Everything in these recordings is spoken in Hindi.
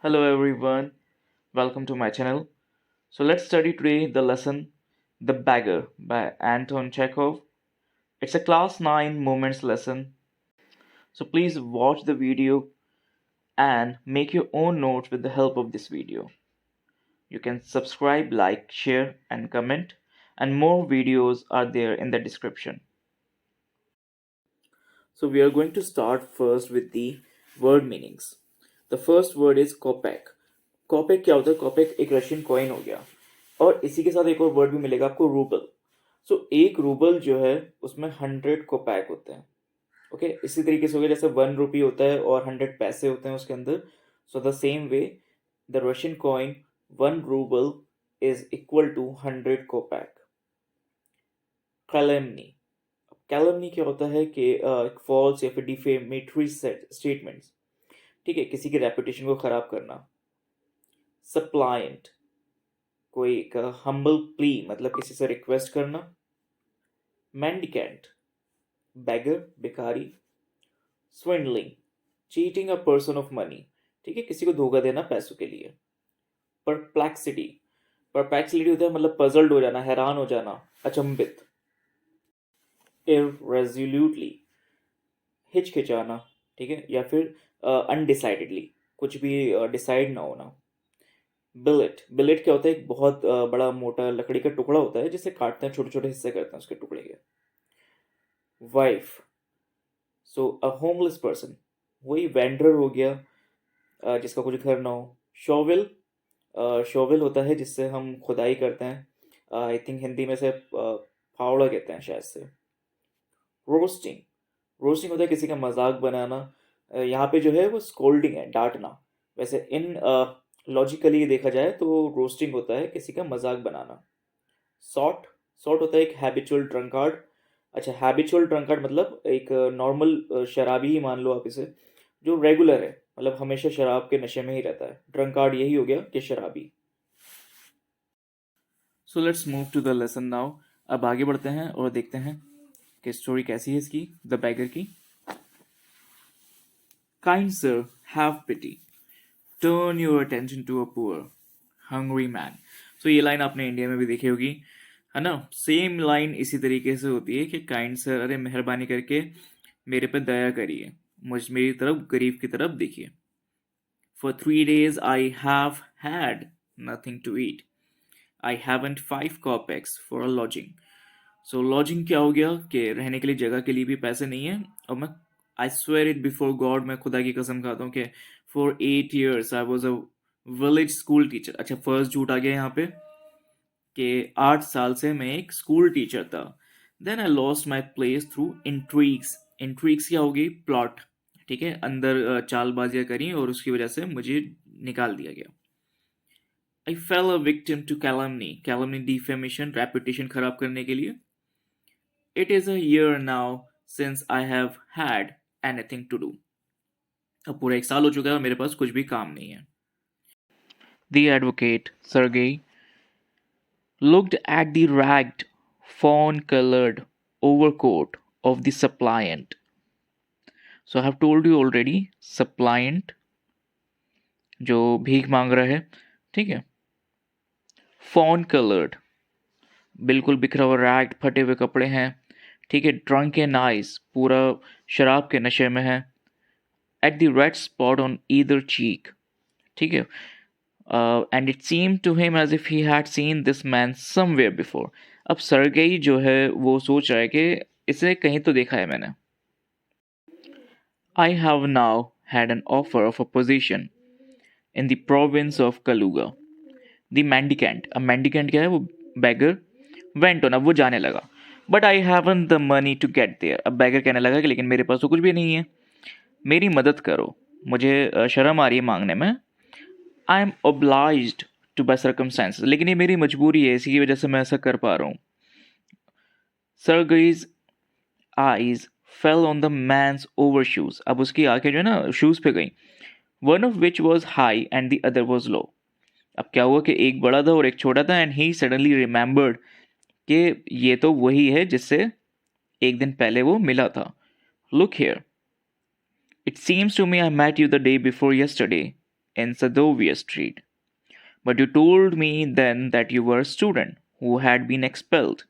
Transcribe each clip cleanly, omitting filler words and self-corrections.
Hello everyone, welcome to my channel. So let's study today the lesson The Beggar by Anton Chekhov. It's a class 9 moments lesson. So please watch the video and make your own notes with the help of this video. You can subscribe, like, share and comment, and more videos are there in the description. So we are going to start first with the word meanings. The first word is कोपेक. कोपेक क्या होता है? कोपेक एक रशियन कॉइन हो गया और इसी के साथ एक और वर्ड भी मिलेगा आपको, रूबल. सो एक रूबल जो है उसमें 100 कोपैक होते हैं. ओके, इसी तरीके से हो गया जैसे 1 रुपी होता है और 100 पैसे होते हैं उसके अंदर. So the same way the Russian coin 1 rouble is equal to 100 kopeck. कैलेमनी. कैलेमनी क्या होता है कि फॉल्स या फिर डिफेमेटरी स्टेटमेंट्स. ठीक है, किसी की रेपुटेशन को खराब करना. सप्लायंट, कोई हम्बल प्ली मतलब किसी से रिक्वेस्ट करना. मेंडिकेंट, बेगर, भिखारी. Swindling, cheating a person of money. ठीक है, किसी को धोखा देना पैसों के लिए. परप्लेक्सिटी. परप्लेक्सिटी होता है मतलब पजल्ड हो जाना, हैरान हो जाना, अचंभित. इरेजोल्यूटली, हिचकिचाना. ठीक है, या फिर अनडिसाइडेडली, कुछ भी डिसाइड ना होना. बिलेट. बिलेट क्या होता है? एक बहुत बड़ा मोटा लकड़ी का टुकड़ा होता है जिसे काटते हैं, छोटे छोटे हिस्से करते हैं उसके टुकड़े के. Wife. So a homeless person, वही वेंडर हो गया जिसका कुछ घर ना हो. शोविल. शोविल होता है जिससे हम खुदाई करते हैं. आई थिंक हिंदी में से फावड़ा कहते हैं शायद से. रोस्टिंग. रोस्टिंग होता है किसी का मजाक बनाना. यहाँ पे जो है वो स्कोल्डिंग है, डांटना. वैसे इन लॉजिकली देखा जाए तो रोस्टिंग होता है किसी का मजाक बनाना. सॉर्ट. सॉर्ट होता है एक हैबिचुअल ड्रंकार्ड. अच्छा, हैबिचुअल ड्रंकार्ड मतलब एक नॉर्मल शराबी ही मान लो आप इसे, जो रेगुलर है, मतलब हमेशा शराब के नशे में ही रहता है. ड्रंकार्ड यही हो गया कि शराबी. So let's move to the lesson now. अब आगे बढ़ते हैं और देखते हैं कि स्टोरी कैसी है इसकी, द बैगर की. Kind sir, have pity. Turn your attention to a poor hungry man. So ये लाइन आपने इंडिया में भी देखी होगी, है ना. सेम लाइन इसी तरीके से होती है कि काइंड सर, अरे मेहरबानी करके मेरे पे दया करिए, मेरी तरफ, गरीब की तरफ देखिए. For 3 days I have had nothing to eat. I haven't 5 kopecks for a lodging. So lodging क्या हो गया कि रहने के लिए, जगह के लिए भी पैसे नहीं है. और मैं, I swear it before God, मैं खुदा की कसम खाता हूँ कि for 8 years I was a village school teacher. अच्छा, फर्स्ट झूठ आ गया यहाँ पे कि 8 साल से मैं एक स्कूल टीचर था. Then I lost my place through intrigues. Intrigues क्या होगी? प्लॉट. ठीक है, अंदर चालबाजियां करी और उसकी वजह से मुझे निकाल दिया गया. I fell a victim to calumny. Calumny defamation, reputation खराब करने के लिए. It is a year now since I have had anything to do. अब पूरा 1 साल हो चुका है और मेरे पास कुछ भी काम नहीं है. The advocate, Sergei, looked at the ragged, fawn-colored overcoat of the suppliant. So I have told you already, suppliant जो भीख मांग रहा है, ठीक है. फॉन कलर्ड, बिल्कुल बिखरा हुआ, रैग्ड, फटे हुए कपड़े हैं, ठीक है. ड्रंक एंड आइज, पूरा शराब के नशे में है. At the red spot on either cheek, ठीक है. And it seem to him as if he had seen this man somewhere before. अब सरगेई जो है वो सोच रहा है कि इसे कहीं तो देखा है मैंने. I have now had an offer of a position in the province of कलुगा. The mendicant. अब मेंडिकेंट क्या है? वो बैगर. वेंट ऑन, अब वो जाने लगा. But I haven't the money to get there. अब बैगर कहने लगा कि लेकिन मेरे पास तो कुछ भी नहीं है, मेरी मदद करो, मुझे शर्म आ रही है मांगने में. I am obliged to by circumstances, लेकिन ये मेरी मजबूरी है, इसी की वजह से मैं ऐसा कर पा रहा हूँ. Sergei's eyes fell on the man's over shoes. अब उसकी आंखें जो है ना शूज पे गई. One of which was high and the other was low. अब क्या हुआ कि एक बड़ा था और एक छोटा था. एंड ही सडनली रिमेंबर्ड कि ये तो वही है जिससे एक दिन पहले वो मिला था. 'Look here. It seems to me I met you the day before yesterday. in Sadovia Street. But you told me then that you were a student who had been expelled.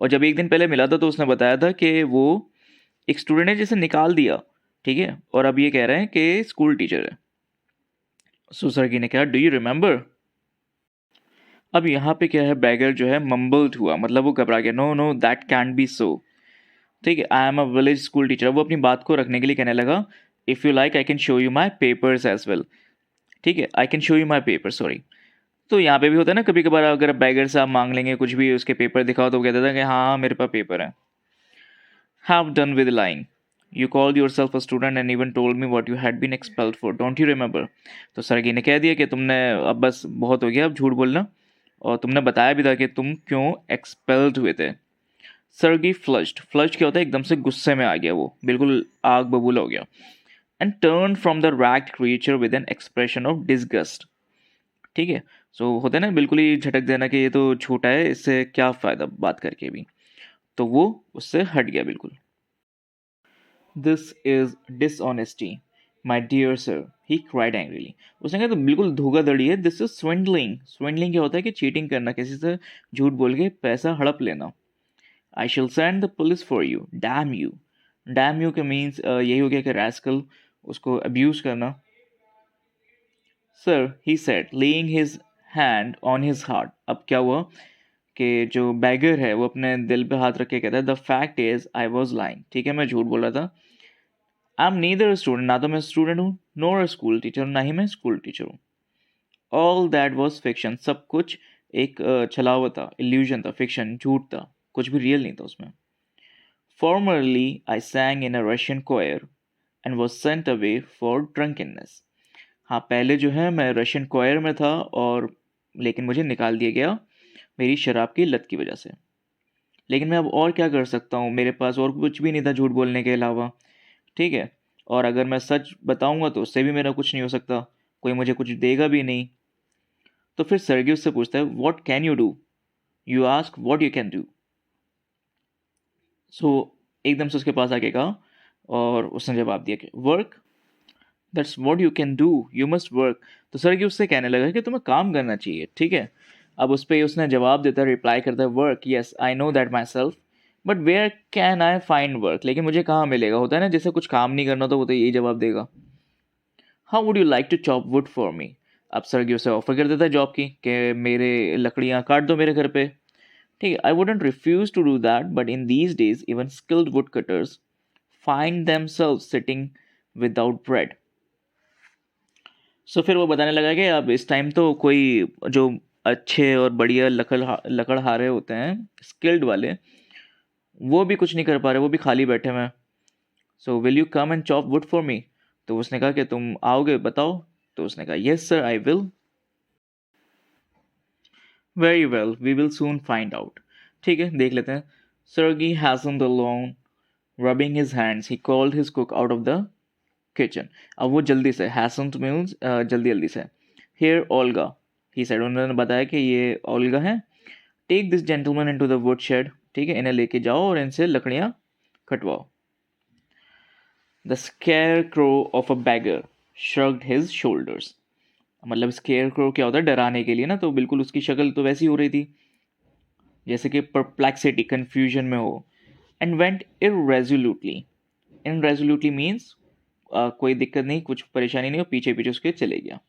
और जब एक दिन पहले मिला था तो उसने बताया था कि वो एक स्टूडेंट है जिसे निकाल दिया, ठीक है, और अब ये कह रहे हैं कि स्कूल टीचर है। सो सरगी ने कहा, डू यू रिमेंबर? अब यहाँ पे क्या है, बैगर जो है मम्बल्ड हुआ, मतलब वो घबरा गया। No no that can be so, ठीक है, I am a village school teacher. वो अपनी बात को रखने के लिए कहने लगा, if you like I can show you my papers as well, ठीक है, I can show you my paper, sorry. तो यहाँ पे भी होता है ना, कभी कभार अगर बैगर से आप मांग लेंगे कुछ भी, उसके पेपर दिखाओ, तो वो कहता था कि हाँ मेरे पास पेपर है। Have done with lying, you called yourself a student and even told me what you had been expelled for, don't you remember? तो सरगी ने कह दिया कि तुमने अब बस बहुत हो गया, अब झूठ बोलना, और तुमने बताया भी था कि तुम क्यों एक्सपेल्ड हुए थे। सरगी फ्लश्ड, फ्लश्ड क्या होता है, एकदम से गुस्से में आ गया, वो बिल्कुल आग बबूला हो गया। And turn from the ragged creature with an expression of disgust, ठीक है। सो होता है ना बिल्कुल ही झटक देना कि ये तो छोटा है, इससे क्या फ़ायदा बात करके भी, तो वो उससे हट गया बिल्कुल। This is dishonesty my dear sir, he cried angrily. उसने कहा तो बिल्कुल धोखाधड़ी है, दिस इज स्विंडलिंग। स्विंडलिंग क्या होता है कि चीटिंग करना, किसी से झूठ बोल के पैसा हड़प लेना। आई शिल send the police for you, damn you. Damn you के मीन्स यही हो गया कि रैस्कल, उसको अब्यूज करना। Sir, he said laying his hand on his heart. अब क्या हुआ कि जो बैगर है वो अपने दिल पे हाथ रख के कहता है, the fact is I was lying, ठीक है, मैं झूठ बोल रहा था। आई एम नीदर स्टूडेंट, ना तो मैं स्टूडेंट हूँ, नोर अ स्कूल टीचर, ना ही मैं स्कूल टीचर हूँ। ऑल दैट वॉज फिक्शन, सब कुछ एक छलावा था, इल्यूजन था, फिक्शन, झूठ था, कुछ भी रियल नहीं था उसमें। Formerly I sang in a Russian choir and was sent away for drunkenness. हाँ, पहले जो है मैं रशियन क्वायर में था, और लेकिन मुझे निकाल दिया गया मेरी शराब की लत की वजह से। लेकिन मैं अब और क्या कर सकता हूँ, मेरे पास और कुछ भी नहीं था झूठ बोलने के अलावा, ठीक है। और अगर मैं सच बताऊंगा तो उससे भी मेरा कुछ नहीं हो सकता, कोई मुझे कुछ देगा भी नहीं। तो फिर सर्गी उससे पूछता है, what can you do? You ask what you can do. So एकदम से उसके पास आके कहा, और उसने जवाब दिया कि work, that's what you can do, you must work. तो सर्गी उससे कहने लगा कि तुम्हें काम करना चाहिए, ठीक है। अब उस पर उसने जवाब देता है, रिप्लाई करता है, work, yes I know that myself, but where can I find work, लेकिन मुझे कहाँ मिलेगा। होता है ना, जैसे कुछ काम नहीं करना तो वो तो यही जवाब देगा। How would you like to chop wood for me? अब सर्गी उसे ऑफर कर देता है जॉब की, कि मेरे लकड़ियाँ काट दो मेरे घर पे, ठीक है। I wouldn't refuse to do that, but in these days even skilled wood cutters find themselves sitting without bread. So फिर वो बताने लगा कि अब इस टाइम तो कोई जो अच्छे और बढ़िया लकड़हारे होते हैं, स्किल्ड वाले, वो भी कुछ नहीं कर पा रहे, वो भी खाली बैठे हुए हैं। So will you come and chop wood for मी? तो उसने कहा कि तुम आओगे, बताओ। तो उसने कहा, yes sir I will. Very well, we will soon find out, ठीक है, देख लेते हैं। Sergei hastened the lawn rubbing his hands, he called his cook out of the kitchen. अब वो जल्दी से, hasn't means जल्दी जल्दी से। Here Olga, he said, उन्होंने बताया कि ये ओल्गा है। Take this gentleman into the wood shed, ठीक है, इन्हें लेके जाओ और इनसे लकड़ियाँ कटवाओ। The scarecrow of a beggar shrugged his shoulders. मतलब scarecrow क्या होता है, डराने के लिए ना, तो बिल्कुल उसकी शक्ल तो वैसी हो रही थी जैसे कि perplexity, confusion में हो। And went irresolutely. Irresolutely means कोई दिक्कत नहीं, कुछ परेशानी नहीं, और पीछे पीछे उसके चले गया।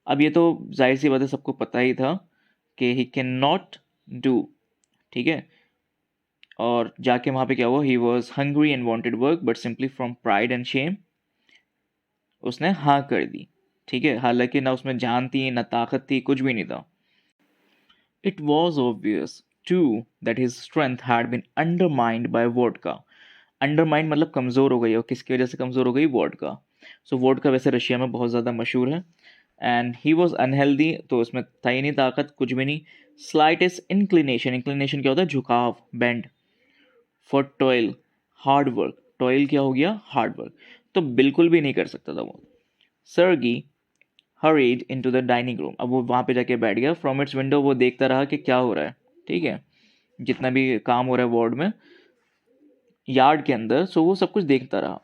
अब ये तो जाहिर सी बात है, सबको पता ही था कि ही कैन नॉट डू, ठीक है। और जाके वहाँ पे क्या हुआ, he was hungry and wanted work, but simply from pride and Shem उसने हाँ कर दी, ठीक है। हालांकि ना उसमें जान थी ना ताकत थी, कुछ भी नहीं था। It was obvious to that his strength had been undermined by vodka. Undermined मतलब कमज़ोर हो गई, और किसकी वजह से कमज़ोर हो गई, वोडका। सो वोडका वैसे रशिया में बहुत ज़्यादा मशहूर है। एंड ही वॉज अनहेल्दी, तो उसमें था ही नहीं ताकत, कुछ भी नहीं। स्लाइटेस्ट इंक्लिनेशन, इंक्लिनेशन क्या होता है, झुकाव, bend. For toil, hard work, toil क्या हो गया, हार्ड वर्क, तो बिल्कुल भी नहीं कर सकता था वो। Sergei hurried into the dining room, अब वो वहाँ पे जाके बैठ गया। फ्रॉम इट्स विंडो वो देखता रहा कि क्या हो रहा है, ठीक है, जितना भी काम हो रहा है वार्ड में, यार्ड के अंदर, सो वो सब कुछ देखता रहा।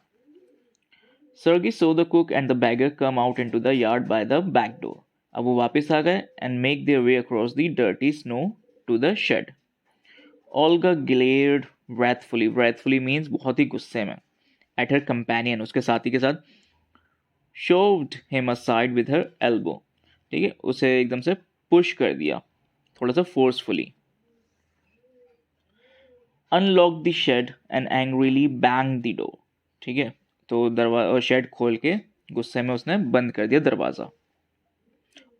Sergey saw the cook and the beggar come out into the yard by the back door. अब वो वापस आ गए and make their way across the dirty snow to the shed. Olga glared wrathfully. Wrathfully means बहुत ही गुस्से में. At her companion, उसके साथी के साथ. Shoved him aside with her elbow. ठीक है, उसे एकदम से पुश कर दिया, थोड़ा सा forcefully. Unlocked the shed and angrily banged the door. ठीक है, तो दरवाजा शेड खोल के गुस्से में उसने बंद कर दिया दरवाज़ा.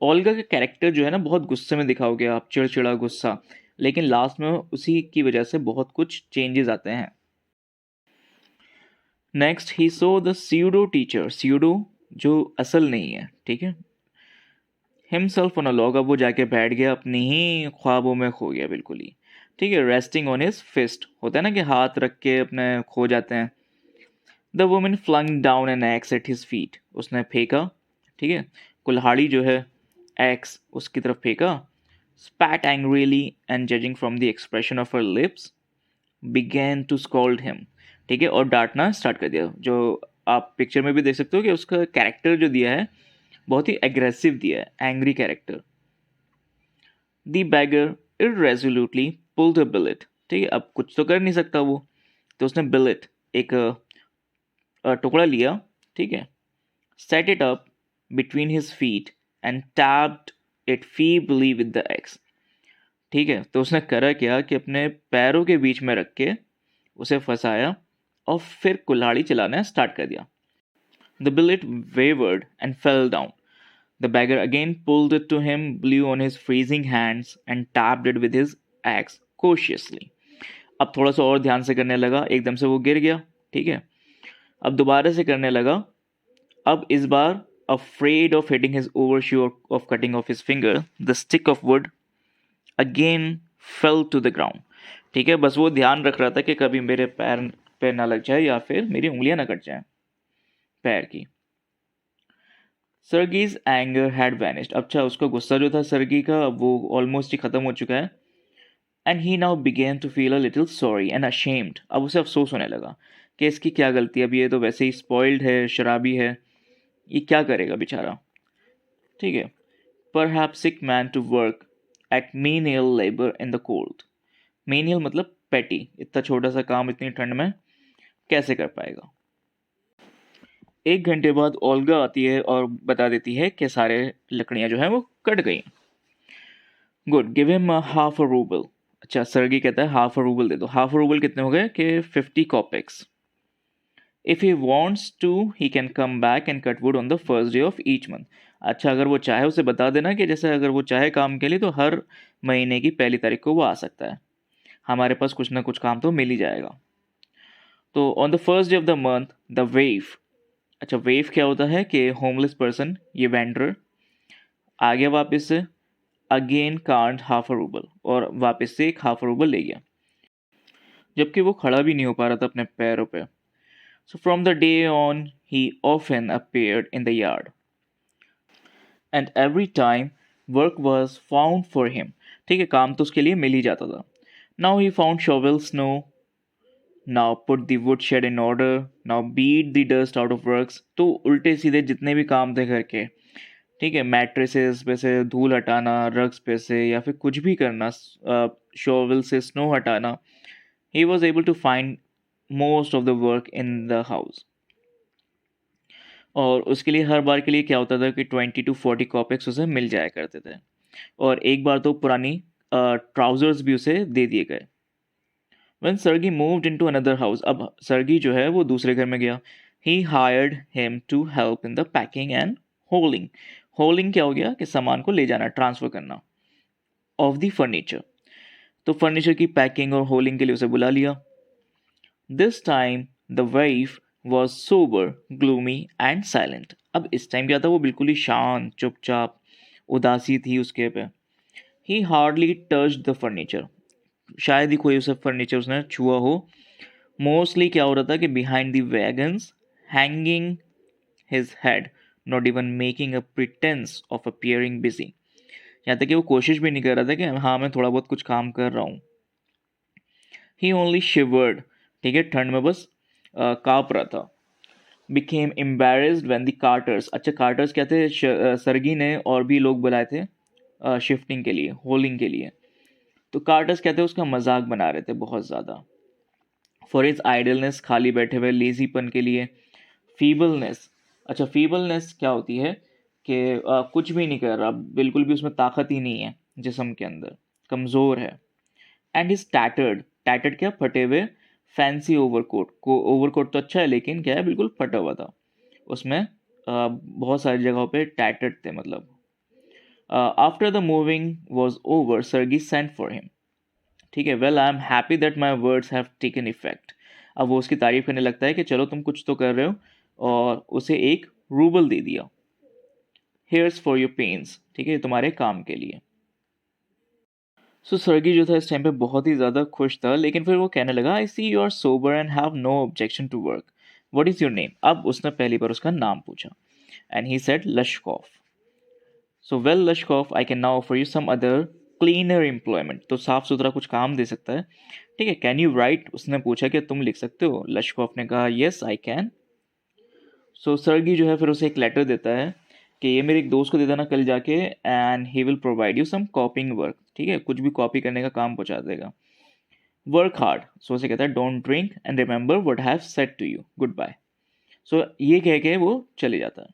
ओल्गा का कैरेक्टर जो है ना बहुत गुस्से में दिखाओ गया आप, चिड़चिड़ा गुस्सा, लेकिन लास्ट में उसी की वजह से बहुत कुछ चेंजेस आते हैं. Next he so the pseudo teacher. Pseudo जो असल नहीं है, ठीक है, हिमसेल्फ ऑन अ लॉग. अब वो जाके बैठ गया, अपनी ही ख्वाबों में खो गया बिल्कुल ही. ठीक है, रेस्टिंग ऑन हिज फिस्ट. होता है ना कि हाथ रख के अपने खो जाते हैं. The woman flung down an axe at his feet. उसने फेंका, ठीक है, कुल्हाड़ी जो है एक्स उसकी तरफ फेंका. Spat angrily and judging from the expression of her lips began to scold him. ठीक है, और डांटना स्टार्ट कर दिया. जो आप पिक्चर में भी देख सकते हो कि उसका कैरेक्टर जो दिया है बहुत ही एग्रेसिव दिया है, angry character. The beggar irresolutely pulled a billet. ठीक है, अब कुछ तो कर नहीं सकता वो, तो उसने बिलेट एक टुकड़ा लिया, ठीक है, set it up between his feet and tapped it feebly with the x. ठीक है, तो उसने करा क्या कि अपने पैरों के बीच में रख के उसे फंसाया और फिर कुल्हाड़ी चलाना स्टार्ट कर दिया. The billet wavered and fell down. The beggar again pulled it to him, blew on his freezing hands, and tapped it with his axe cautiously. अब थोड़ा सा और ध्यान से करने लगा, एकदम से वो गिर गया. ठीक है, अब दोबारा से करने लगा. अब इस बार afraid of hitting his overshoe or of cutting off his finger, the stick of wood again fell to the ground. ठीक है, बस वो ध्यान रख रहा था कि कभी मेरे पैर पे ना लग जाए या फिर मेरी उंगलियां ना कट जाएं पैर की. सर्गीज एंगर हैड वैनिश्ड. अच्छा, उसका गुस्सा जो था सर्गी का वो ऑलमोस्ट ही खत्म हो चुका है. And he now began to feel a little sorry and ashamed. अब उसे अफसोस होने लगा कि इसकी क्या गलती है, अब ये तो वैसे ही स्पॉइल्ड है, शराबी है, ये क्या करेगा बेचारा. ठीक है, perhaps sick man to work at menial labour in the cold. Menial मतलब पेटी, इतना छोटा सा काम इतनी ठंड में कैसे कर पाएगा. 1 घंटे बाद ओल्गा आती है और बता देती है कि सारे लकड़ियां जो है वो कट गई. Good, give him half a rouble. अच्छा, सर्गी कहता है हाफ अ रूबल दे दो. हाफ अ रूबल कितने हो गए कि 50 kopecks. If he wants to he can come back and cut wood on the first day of each month. अच्छा, अगर वो चाहे उसे बता देना कि जैसे अगर वो चाहे काम के लिए तो हर महीने की पहली तारीख को वो आ सकता है, हमारे पास कुछ ना कुछ काम तो मिल ही जाएगा. तो on the first day of the month the wave. अच्छा, वेव क्या होता है कि होमलेस पर्सन, ये वेंडर आ गया वापस से, again can't half a rouble, और वापस से एक हाफ अ रूबल ले गया, जबकि वो खड़ा भी नहीं हो पा रहा था अपने पैरों पे. So from the day on he often appeared in the yard and every time work was found for him. ठीक है, काम तो उसके लिए मिल ही जाता था. Now he found shovel snow, now put the wood shed in order, now beat the dust out of works. तो उल्टे सीधे जितने भी काम थे घर के, ठीक है, मैट्रेसेस पे से धूल हटाना, रग्स पे से या फिर कुछ भी करना, शोवल से स्नो हटाना, he was able to find most of the work in the house. और उसके लिए हर बार के लिए क्या होता था कि 20 to 40 कॉपेक्स उसे मिल जाया करते थे, और एक बार तो पुरानी ट्राउजर्स भी उसे दे दिए गए. When Sergey moved into another house, अब सर्गी जो है वो दूसरे घर में गया. He hired him to help in the packing and hauling. Hauling क्या हो गया कि सामान को ले जाना, ट्रांसफर करना. Of the furniture. तो फर्नीचर की पैकिंग और होलिंग के लिए उसे बुला लिया. This time the wife was sober, gloomy and silent. अब इस टाइम क्या था, वो बिल्कुल ही शांत, चुपचाप, उदासी थी उसके पे. He hardly touched the furniture. शायद ही कोई उसे फर्नीचर उसने छुआ हो. मोस्टली क्या हो रहा था कि behind the wagons, hanging his head, not even making a pretence of appearing busy. यहाँ तक कि वो कोशिश भी नहीं कर रहा था कि हाँ मैं थोड़ा बहुत कुछ काम कर रहा हूँ. ही ओनली शिवर्ड. ठीक है, ठंड में बस काँप रहा था. became embarrassed when the carters, अच्छा कार्टर्स क्या थे, सरगी ने और भी लोग बुलाए थे शिफ्टिंग के लिए, होलिंग के लिए। तो कार्टर्स क्या थे, उसका मजाक बना रहे थे बहुत ज़्यादा। फॉर इज आइडलनेस, खाली बैठे हुए, लेजीपन के लिए। फीबलनेस, अच्छा फीबलनेस क्या होती है कि कुछ भी नहीं कर रहा, बिल्कुल भी उसमें ताकत ही नहीं है जिस्म के अंदर, कमज़ोर है। एंड इज टैटर्ड, टैटर्ड क्या, फटे हुए। फैंसी ओवरकोट को, ओवरकोट तो अच्छा है लेकिन क्या है, बिल्कुल फटा हुआ था उसमें, बहुत सारी जगहों पे टैटर्ड थे मतलब। After the moving was over sargi sent for him, ठीक है। Well I am happy that my words have taken effect. अब वो उसकी तारीफ करने लगता है कि चलो तुम कुछ तो कर रहे हो, और उसे एक रूबल दे दिया। हेयर्स फॉर योर पेन्स, ठीक है, तुम्हारे काम के लिए। सो सर्गी जो था इस टाइम पे बहुत ही ज़्यादा खुश था, लेकिन फिर वो कहने लगा, I see you are sober and have no objection to work, what is your name. अब उसने पहली बार उसका नाम पूछा, and he said Lushkoff. So well Lushkoff, I can now offer you some other cleaner employment, तो साफ सुथरा कुछ काम दे सकता है, ठीक है। कैन यू राइट, उसने पूछा कि तुम लिख सकते हो। लश्कोफ ने कहा येस आई कैन। सो सर्गी जो है फिर उसे एक लेटर देता है कि ये मेरे एक दोस्त को दे देना कल जाके, and he will provide you some copying work, ठीक है, कुछ भी कॉपी करने का काम पहुंचा देगा। वर्क हार्ड, सो उसे कहता है don't drink and remember what I have said to you, goodbye. So ये कह के वो चले जाता है।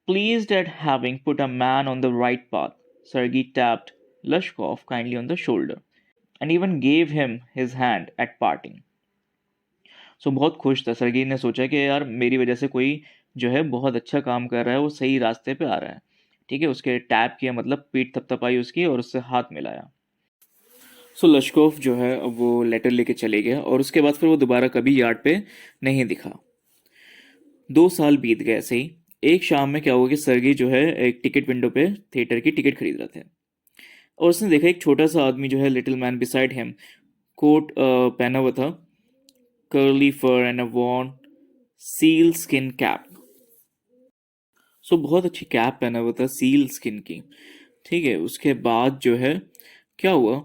Pleased at having put a man on the right path, Sergei tapped Lushkoff kindly on the shoulder and even gave him his hand at parting. So बहुत खुश था सरगी ने, सोचा कि यार मेरी वजह से कोई जो है बहुत अच्छा काम कर रहा है, वो सही रास्ते पे आ रहा है, ठीक है। उसके टैप किया मतलब पीठ थपथपाई उसकी और उससे हाथ मिलाया। सो लश्कोफ जो है अब वो लेटर लेके चले गया, और उसके बाद फिर वो दोबारा कभी यार्ड पे नहीं दिखा। 2 साल बीत गए ऐसे ही। एक शाम में क्या हुआ कि सरगी जो है एक टिकट विंडो पे थिएटर की टिकट खरीद रहे थे, और उसने देखा एक छोटा सा आदमी जो है, little man beside him, coat पहना हुआ था, curly fur and a worn seal skin cap. So बहुत अच्छी कैप पहना हुआ था सील स्किन की, ठीक है। उसके बाद जो है क्या हुआ,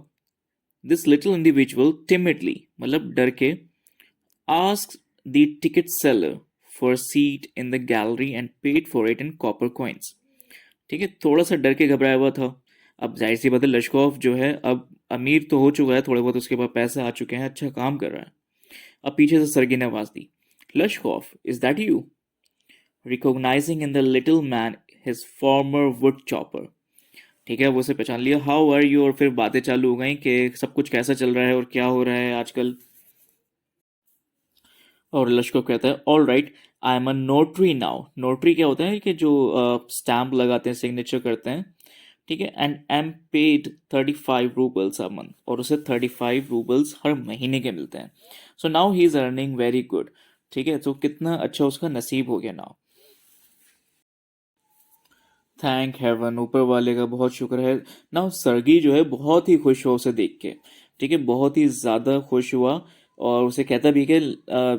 दिस लिटिल इंडिविजुअल टिमिडली, मतलब डर के, asked the ticket seller for seat in the gallery and paid for it in copper coins, ठीक है। थोड़ा सा डर के घबराया हुआ था। अब जाहिर सी बात है, लश्कोफ जो है अब अमीर तो हो चुका है, थोड़े बहुत उसके पास पैसे आ चुके हैं, अच्छा काम कर रहा है। अब पीछे से सरगी ने आवाज दी, Lushkoff is that you, recognising in the little man his former wood chopper, ठीक है। वो उसे पहचान लिया, हाउ आर यू, और फिर बातें चालू हो गई कि सब कुछ कैसा चल रहा है और क्या हो रहा है आजकल। और लश्कोफ कहता है all right, I am a notary now. Notary क्या होता है कि जो स्टैम्प लगाते हैं, सिग्नेचर करते हैं, ठीक है। And M paid 35 roubles a month, और उसे 35 रूबल्स हर महीने के मिलते हैं। So now he is earning very good, ठीक है। तो कितना अच्छा उसका नसीब हो गया नाउ। थैंक हेवन, ऊपर वाले का बहुत शुक्र है। ना सरगी जो है बहुत ही खुश हुआ उसे देख के, ठीक है, बहुत ही ज़्यादा खुश हुआ। और उसे कहता भी कि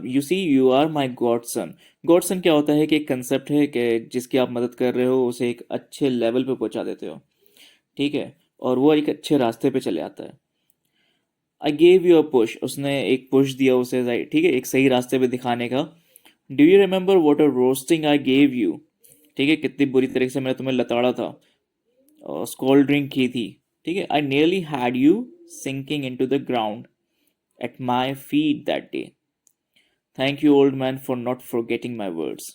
you see you are my godson. Godson क्या होता है कि एक कंसेप्ट है कि जिसकी आप मदद कर रहे हो उसे एक अच्छे लेवल पे पहुंचा देते हो, ठीक है, और वो एक अच्छे रास्ते पे चले आता है। I gave you a push, उसने एक पुश दिया उसे, ठीक है, एक सही रास्ते पे दिखाने का। Do you remember what a roasting I gave you, ठीक है, कितनी बुरी तरीके से मैंने तुम्हें लताड़ा था, स्कॉल ड्रिंक की थी, ठीक है। I nearly had you sinking into the ground at my feet that day, thank you old man for not forgetting my words.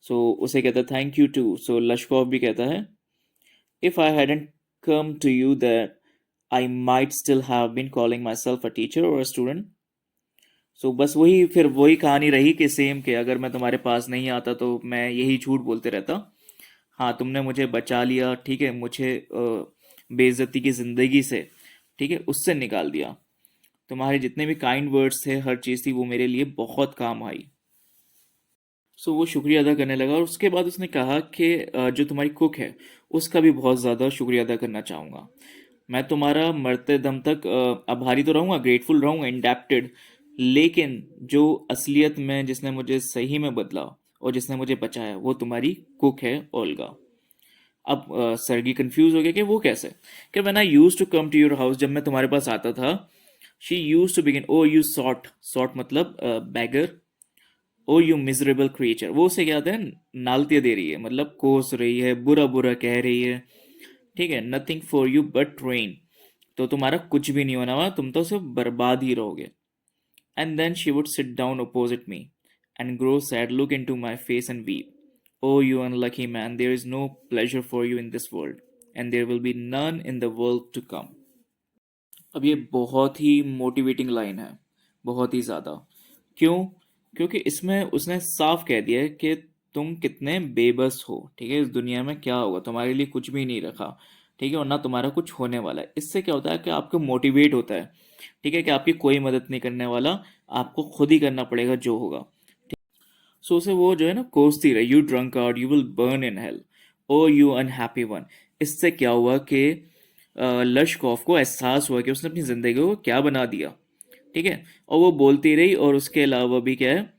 So उसे कहता है thank you too. So Lushkoff भी कहता है if I hadn't come to you that I might still have been calling myself a teacher or a student. सो बस वही फिर वही कहानी रही कि सेम, कि अगर मैं तुम्हारे पास नहीं आता तो मैं यही झूठ बोलते रहता। हाँ तुमने मुझे बचा लिया, ठीक है, मुझे बेइज्जती की ज़िंदगी से, ठीक है, उससे निकाल दिया। तुम्हारे जितने भी काइंड वर्ड्स थे, हर चीज़ थी, वो मेरे लिए बहुत काम आई। सो वो शुक्रिया अदा करने लगा, और उसके बाद उसने कहा कि जो तुम्हारी कुक है उसका भी बहुत ज़्यादा शुक्रिया अदा करना चाहूँगा। मैं तुम्हारा मरते दम तक आभारी तो रहूँगा, ग्रेटफुल रहूँगा, इंडेप्टेड, लेकिन जो असलियत में जिसने मुझे सही में बदला और जिसने मुझे बचाया वो तुम्हारी कुक है, ओल्गा। अब सरगी कंफ्यूज हो गया कि वो कैसे, कि when I used to come to your house, जब मैं तुम्हारे पास आता था, she used to begin, oh you sot, sot मतलब beggar, oh you miserable creature, वो उसे क्या होता है, नालतिया दे रही है, मतलब कोस रही है, बुरा बुरा कह रही है, ठीक है। Nothing for you but rain, तो तुम्हारा कुछ भी नहीं होना वाला, तुम तो सिर्फ बर्बाद ही रहोगे। And then she would sit down opposite me and grow sad, look into my face and weep. Oh, you unlucky man, there is no pleasure for you in this world, and there will be none in the world to come. अब ये बहुत ही मोटिवेटिंग लाइन है, बहुत ही ज़्यादा। क्यों? क्योंकि इसमें उसने साफ कह दिया है कि तुम कितने बेबस हो, ठीक है। इस दुनिया में क्या होगा, तुम्हारे लिए कुछ भी नहीं रखा, ठीक है, और ना तुम्हारा कुछ होने वाला है। इससे क्या होता है कि आपको मोटिवेट होता है, ठीक है, कि आपकी कोई मदद नहीं करने वाला, आपको खुद ही करना पड़ेगा जो होगा। सो उसे वो जो है ना कोसती रही, you drunk out you will burn in hell, o you unhappy one. इससे क्या हुआ कि लश्कोफ को एहसास हुआ कि उसने अपनी जिंदगी को क्या बना दिया, ठीक है। और वो बोलती रही, और उसके अलावा भी क्या है,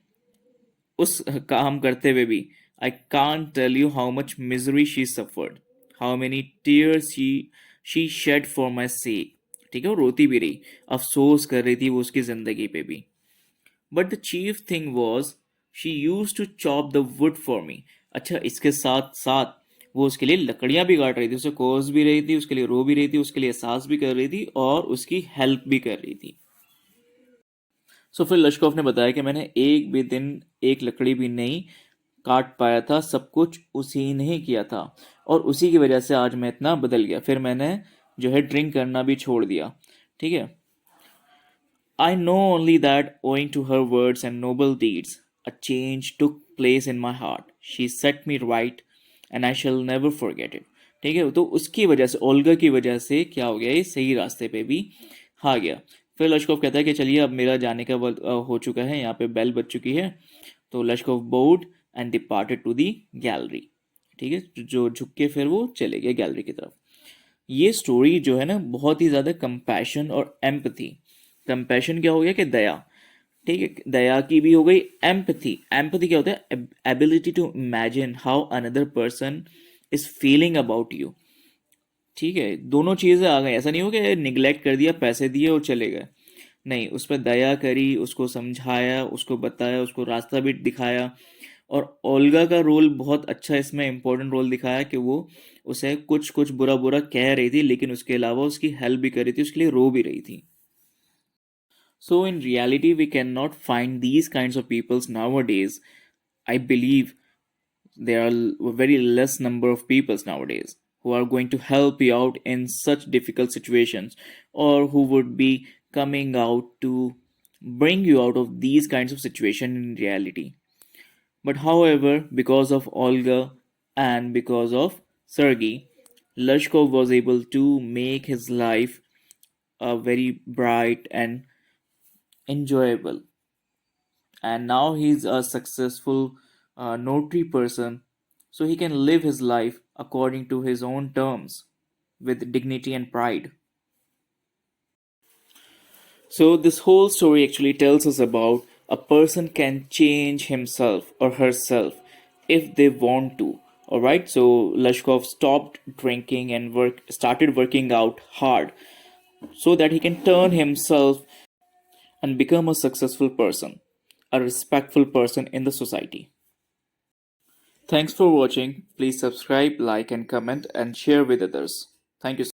उस काम करते हुए भी, I can't tell you how much misery she suffered, how many tears she shed for my sake, ठीक है। वो रोती भी रही, अफसोस कर रही थी वो उसकी जिंदगी पे भी। But the chief thing was she use to chop the wood for me. अच्छा, इसके साथ साथ वो उसके लिए लकड़ियां भी काट रही थी, उसे कोस भी रही थी, उसके लिए रो भी रही थी, उसके लिए एहसास भी कर रही थी, और उसकी हेल्प भी कर रही थी। सो फिर लश्कोफ ने बताया कि मैंने एक भी दिन एक लकड़ी भी नहीं काट पाया था, सब कुछ उसी ने ही किया था, और उसी की वजह से आज मैं इतना बदल गया। फिर मैंने जो है ड्रिंक करना भी छोड़ दिया, ठीक है। I know only that, owing to her words and noble deeds, a change took place in my heart. She set me right, and I shall never forget it. ठीक है, तो उसकी वजह से, ओल्गा की वजह से क्या हो गया, ये सही रास्ते पे भी आ गया। फिर लश्कोव कहता है कि चलिए अब मेरा जाने का वक्त हो चुका है, यहाँ पे बेल बज चुकी है। तो Lushkoff bowed and departed to the gallery, ठीक है, जो झुक के फिर वो चले गए गैलरी की तरफ। ये स्टोरी जो है ना बहुत ही ज़्यादा कंपैशन और एम्पथी, कंपैशन क्या हो गया कि दया, ठीक है, दया की भी हो गई। एम्पथी, एम्पथी क्या होता है, ability to imagine how another person is feeling about you, ठीक है। दोनों चीज़ें आ गई, ऐसा नहीं हो कि निगलेक्ट कर दिया, पैसे दिए और चले गए, नहीं, उस पर दया करी, उसको समझाया, उसको बताया, उसको रास्ता भी दिखाया। और ओल्गा का रोल बहुत अच्छा इसमें इम्पोर्टेंट रोल दिखाया कि वो उसे कुछ कुछ बुरा बुरा कह रही थी, लेकिन उसके अलावा उसकी हेल्प भी कर रही थी, उसके लिए रो भी रही थी। So in reality, we cannot find these kinds of peoples nowadays. I believe there are a very less number of peoples nowadays who are going to help you out in such difficult situations, or who would be coming out to bring you out of these kinds of situation in reality. But however, because of Olga and because of Sergei, Lushkov was able to make his life very bright and enjoyable. And now he's a successful notary person, so he can live his life according to his own terms with dignity and pride. So this whole story actually tells us about a person can change himself or herself if they want to. All right, so Lashkov stopped drinking and started working out hard so that he can turn himself and become a successful person, a respectful person in the society. Thanks for watching. Please subscribe, like, and comment, and share with others. Thank you.